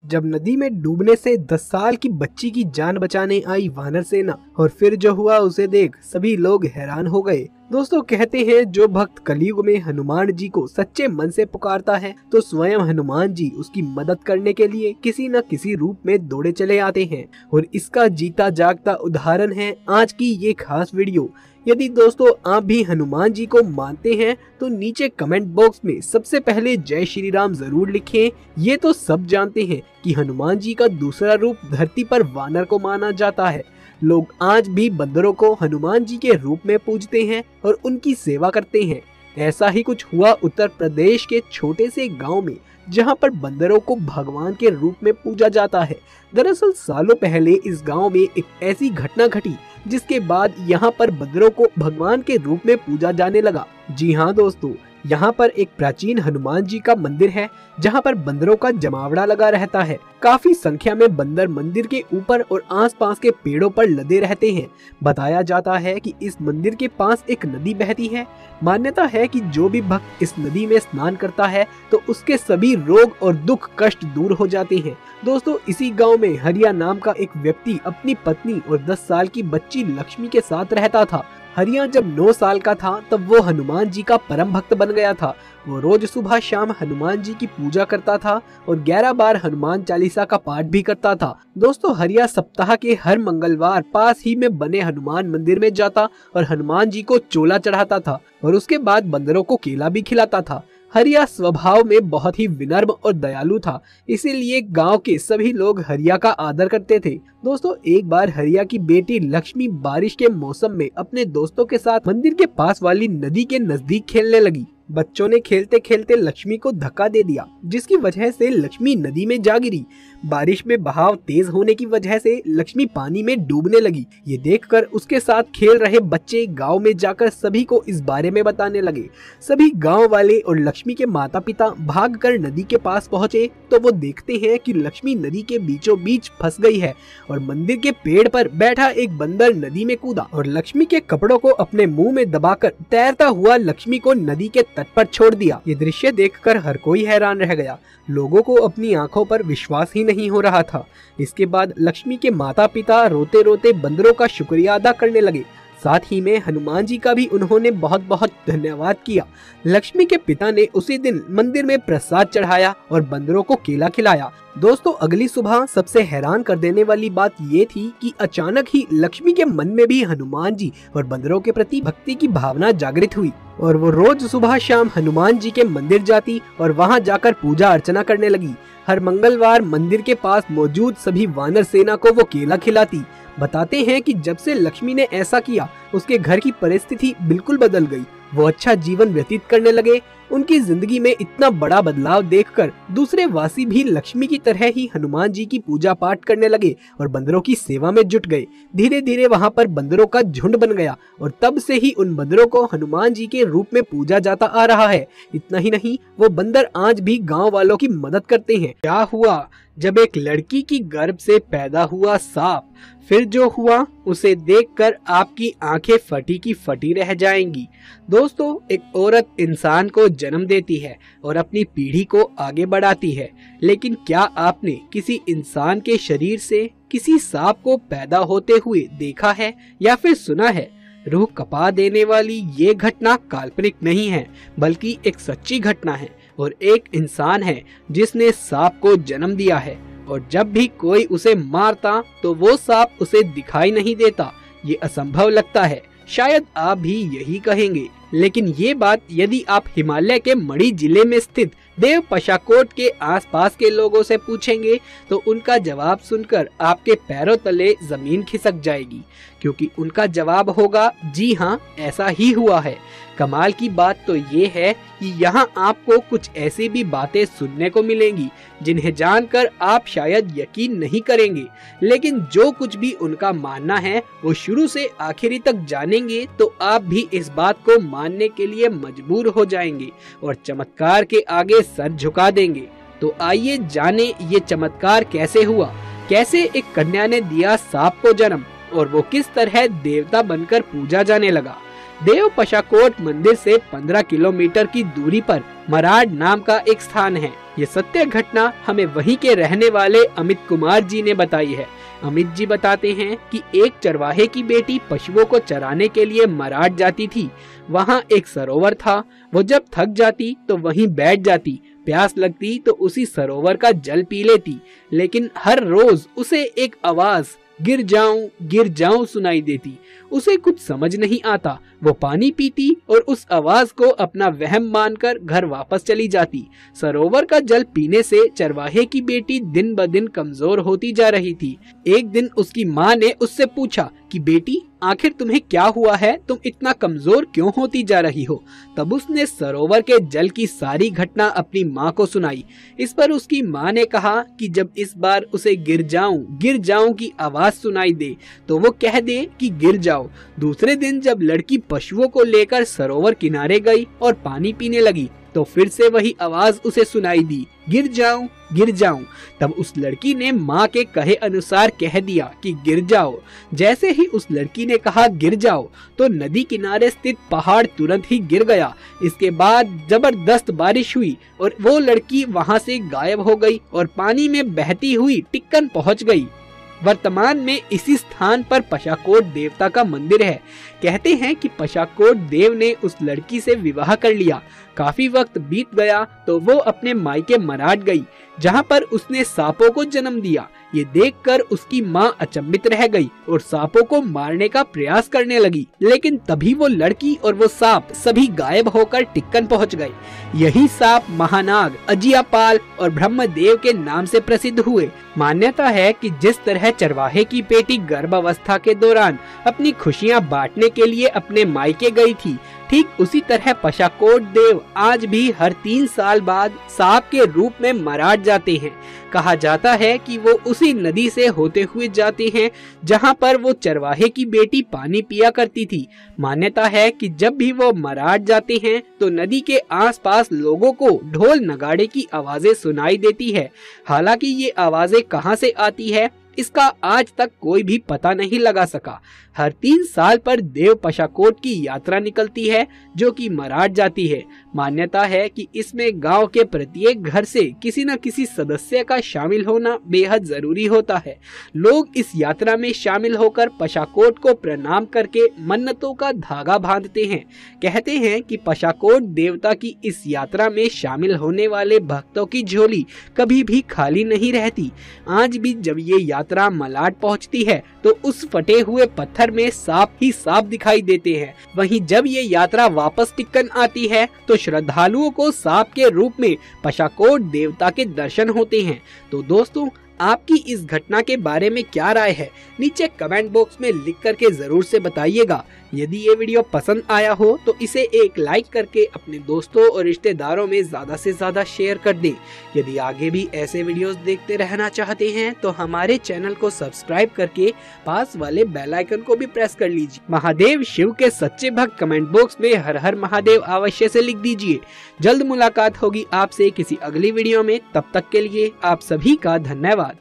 जब नदी में डूबने से 10 साल की बच्ची की जान बचाने आई वानर सेना और फिर जो हुआ उसे देख सभी लोग हैरान हो गए। दोस्तों, कहते हैं जो भक्त कलयुग में हनुमान जी को सच्चे मन से पुकारता है तो स्वयं हनुमान जी उसकी मदद करने के लिए किसी न किसी रूप में दौड़े चले आते हैं और इसका जीता जागता उदाहरण है आज की ये खास वीडियो। यदि दोस्तों आप भी हनुमान जी को मानते हैं तो नीचे कमेंट बॉक्स में सबसे पहले जय श्री राम जरूर लिखें। ये तो सब जानते हैं कि हनुमान जी का दूसरा रूप धरती पर वानर को माना जाता है। लोग आज भी बंदरों को हनुमान जी के रूप में पूजते हैं और उनकी सेवा करते हैं। ऐसा ही कुछ हुआ उत्तर प्रदेश के छोटे से गांव में, जहां पर बंदरों को भगवान के रूप में पूजा जाता है। दरअसल सालों पहले इस गांव में एक ऐसी घटना घटी जिसके बाद यहाँ पर बंदरों को भगवान के रूप में पूजा जाने लगा। जी हाँ दोस्तों, यहाँ पर एक प्राचीन हनुमान जी का मंदिर है जहाँ पर बंदरों का जमावड़ा लगा रहता है। काफी संख्या में बंदर मंदिर के ऊपर और आसपास के पेड़ों पर लदे रहते हैं। बताया जाता है कि इस मंदिर के पास एक नदी बहती है। मान्यता है कि जो भी भक्त इस नदी में स्नान करता है तो उसके सभी रोग और दुख कष्ट दूर हो जाते हैं। दोस्तों, इसी गांव में हरिया नाम का एक व्यक्ति अपनी पत्नी और 10 साल की बच्ची लक्ष्मी के साथ रहता था। हरिया जब 9 साल का था तब वो हनुमान जी का परम भक्त बन गया था। वो रोज सुबह शाम हनुमान जी की पूजा करता था और 11 बार हनुमान चालीसा का पाठ भी करता था। दोस्तों, हरिया सप्ताह के हर मंगलवार पास ही में बने हनुमान मंदिर में जाता और हनुमान जी को चोला चढ़ाता था और उसके बाद बंदरों को केला भी खिलाता था। हरिया स्वभाव में बहुत ही विनम्र और दयालु था, इसीलिए गांव के सभी लोग हरिया का आदर करते थे। दोस्तों, एक बार हरिया की बेटी लक्ष्मी बारिश के मौसम में अपने दोस्तों के साथ मंदिर के पास वाली नदी के नजदीक खेलने लगी। बच्चों ने खेलते खेलते लक्ष्मी को धक्का दे दिया, जिसकी वजह से लक्ष्मी नदी में जा गिरी। बारिश में बहाव तेज होने की वजह से लक्ष्मी पानी में डूबने लगी। ये देखकर उसके साथ खेल रहे बच्चे गांव में जाकर सभी को इस बारे में बताने लगे। सभी गांव वाले और लक्ष्मी के माता पिता भागकर नदी के पास पहुंचे तो वो देखते हैं कि लक्ष्मी नदी के बीचों बीच फंस गई है और मंदिर के पेड़ पर बैठा एक बंदर नदी में कूदा और लक्ष्मी के कपड़ों को अपने मुंह में दबाकर तैरता हुआ लक्ष्मी को नदी के तट पर छोड़ दिया। ये दृश्य देखकर हर कोई हैरान रह गया। लोगों को अपनी आंखों पर विश्वास ही नहीं हो रहा था। इसके बाद लक्ष्मी के माता पिता रोते रोते बंदरों का शुक्रिया अदा करने लगे। साथ ही में हनुमान जी का भी उन्होंने बहुत बहुत धन्यवाद किया। लक्ष्मी के पिता ने उसी दिन मंदिर में प्रसाद चढ़ाया और बंदरों को केला खिलाया। दोस्तों, अगली सुबह सबसे हैरान कर देने वाली बात ये थी कि अचानक ही लक्ष्मी के मन में भी हनुमान जी और बंदरों के प्रति भक्ति की भावना जागृत हुई और वो रोज सुबह शाम हनुमान जी के मंदिर जाती और वहां जाकर पूजा अर्चना करने लगी। हर मंगलवार मंदिर के पास मौजूद सभी वानर सेना को वो केला खिलाती। बताते हैं कि जब से लक्ष्मी ने ऐसा किया उसके घर की परिस्थिति बिल्कुल बदल गई। वो अच्छा जीवन व्यतीत करने लगे। उनकी जिंदगी में इतना बड़ा बदलाव देखकर दूसरे वासी भी लक्ष्मी की तरह ही हनुमान जी की पूजा पाठ करने लगे और बंदरों की सेवा में जुट गए। धीरे धीरे वहां पर बंदरों का झुंड बन गया और तब से ही उन बंदरों को हनुमान जी के रूप में पूजा जाता आ रहा है। इतना ही नहीं, वो बंदर आज भी गांव वालों की मदद करते हैं। क्या हुआ जब एक लड़की की गर्भ से पैदा हुआ सांप, फिर जो हुआ उसे देखकर आपकी आंखें फटी की फटी रह जाएंगी। दोस्तों, एक औरत इंसान को जन्म देती है और अपनी पीढ़ी को आगे बढ़ाती है, लेकिन क्या आपने किसी इंसान के शरीर से किसी सांप को पैदा होते हुए देखा है या फिर सुना है? रूह कपा देने वाली ये घटना काल्पनिक नहीं है, बल्कि एक सच्ची घटना है और एक इंसान है जिसने सांप को जन्म दिया है और जब भी कोई उसे मारता तो वो सांप उसे दिखाई नहीं देता। ये असंभव लगता है, शायद आप भी यही कहेंगे, लेकिन ये बात यदि आप हिमालय के मणि जिले में स्थित देव पशाकोट के आसपास के लोगों से पूछेंगे तो उनका जवाब सुनकर आपके पैरों तले जमीन खिसक जाएगी, क्योंकि उनका जवाब होगा जी हाँ, ऐसा ही हुआ है। कमाल की बात तो ये है कि यहाँ आपको कुछ ऐसी भी बातें सुनने को मिलेंगी जिन्हें जानकर आप शायद यकीन नहीं करेंगे, लेकिन जो कुछ भी उनका मानना है वो शुरू से आखिरी तक जानेंगे तो आप भी इस बात को मानने के लिए मजबूर हो जाएंगे और चमत्कार के आगे सर झुका देंगे। तो आइए जाने ये चमत्कार कैसे हुआ, कैसे एक कन्या ने दिया सांप को जन्म और वो किस तरह देवता बनकर पूजा जाने लगा। देव पशाकोट मंदिर से 15 किलोमीटर की दूरी पर मराड नाम का एक स्थान है। ये सत्य घटना हमें वहीं के रहने वाले अमित कुमार जी ने बताई है। अमित जी बताते हैं कि एक चरवाहे की बेटी पशुओं को चराने के लिए मराठ जाती थी। वहाँ एक सरोवर था। वो जब थक जाती तो वहीं बैठ जाती, प्यास लगती तो उसी सरोवर का जल पी लेती, लेकिन हर रोज उसे एक आवाज गिर जाऊं सुनाई देती। उसे कुछ समझ नहीं आता। वो पानी पीती और उस आवाज को अपना वहम मानकर घर वापस चली जाती। सरोवर का जल पीने से चरवाहे की बेटी दिन ब दिन कमजोर होती जा रही थी। एक दिन उसकी माँ ने उससे पूछा कि बेटी, आखिर तुम्हें क्या हुआ है, तुम इतना कमजोर क्यों होती जा रही हो। तब उसने सरोवर के जल की सारी घटना अपनी माँ को सुनाई। इस पर उसकी माँ ने कहा कि जब इस बार उसे गिर जाऊं की आवाज सुनाई दे तो वो कह दे कि गिर जाओ। दूसरे दिन जब लड़की पशुओं को लेकर सरोवर किनारे गई और पानी पीने लगी तो फिर से वही आवाज उसे सुनाई दी, गिर जाऊं। तब उस लड़की ने माँ के कहे अनुसार कह दिया कि गिर जाओ। जैसे ही उस लड़की ने कहा गिर जाओ तो नदी किनारे स्थित पहाड़ तुरंत ही गिर गया। इसके बाद जबरदस्त बारिश हुई और वो लड़की वहाँ से गायब हो गई और पानी में बहती हुई टिक्कन पहुँच गई। वर्तमान में इसी स्थान पर पशाकोट देवता का मंदिर है। कहते हैं कि पशाकोट देव ने उस लड़की से विवाह कर लिया। काफी वक्त बीत गया तो वो अपने मायके मराठ गई, जहाँ पर उसने सांपों को जन्म दिया। ये देखकर उसकी माँ अचंभित रह गई और सांपों को मारने का प्रयास करने लगी, लेकिन तभी वो लड़की और वो सांप सभी गायब होकर टिक्कन पहुँच गए। यही सांप महानाग, अजियापाल और ब्रह्मदेव के नाम से प्रसिद्ध हुए। मान्यता है कि जिस तरह चरवाहे की बेटी गर्भावस्था के दौरान अपनी खुशियाँ बांटने के लिए अपने मायके गई थी, ठीक उसी तरह पशाकोट देव आज भी हर 3 साल बाद सांप के रूप में मराठ जाते हैं। कहा जाता है कि वो उसी नदी से होते हुए जाते हैं जहां पर वो चरवाहे की बेटी पानी पिया करती थी। मान्यता है कि जब भी वो मराठ जाते हैं तो नदी के आसपास लोगों को ढोल नगाड़े की आवाजें सुनाई देती है। हालांकि ये आवाजें कहां से आती है इसका आज तक कोई भी पता नहीं लगा सका। हर 3 साल पर देव पशाकोट की यात्रा निकलती है जो कि मराठ जाती है। मान्यता है कि इसमें गांव के प्रत्येक घर से किसी न किसी सदस्य का शामिल होना बेहद जरूरी होता है। लोग इस यात्रा में शामिल होकर पशाकोट को प्रणाम करके मन्नतों का धागा बांधते हैं। कहते हैं कि पशाकोट देवता की इस यात्रा में शामिल होने वाले भक्तों की झोली कभी भी खाली नहीं रहती। आज भी जब ये यात्रा मलाड पहुंचती है तो उस फटे हुए पत्थर में सांप ही सांप दिखाई देते हैं। वहीं जब ये यात्रा वापस टिक्कन आती है तो श्रद्धालुओं को सांप के रूप में पशाकोट देवता के दर्शन होते हैं। तो दोस्तों, आपकी इस घटना के बारे में क्या राय है, नीचे कमेंट बॉक्स में लिख करके जरूर से बताइएगा। यदि ये वीडियो पसंद आया हो तो इसे एक लाइक करके अपने दोस्तों और रिश्तेदारों में ज्यादा से ज्यादा शेयर कर दें। यदि आगे भी ऐसे वीडियोस देखते रहना चाहते हैं तो हमारे चैनल को सब्सक्राइब करके पास वाले बेल आइकन को भी प्रेस कर लीजिए। महादेव शिव के सच्चे भक्त कमेंट बॉक्स में हर हर महादेव अवश्य से लिख दीजिए। जल्द मुलाकात होगी आपसे किसी अगली वीडियो में। तब तक के लिए आप सभी का धन्यवाद।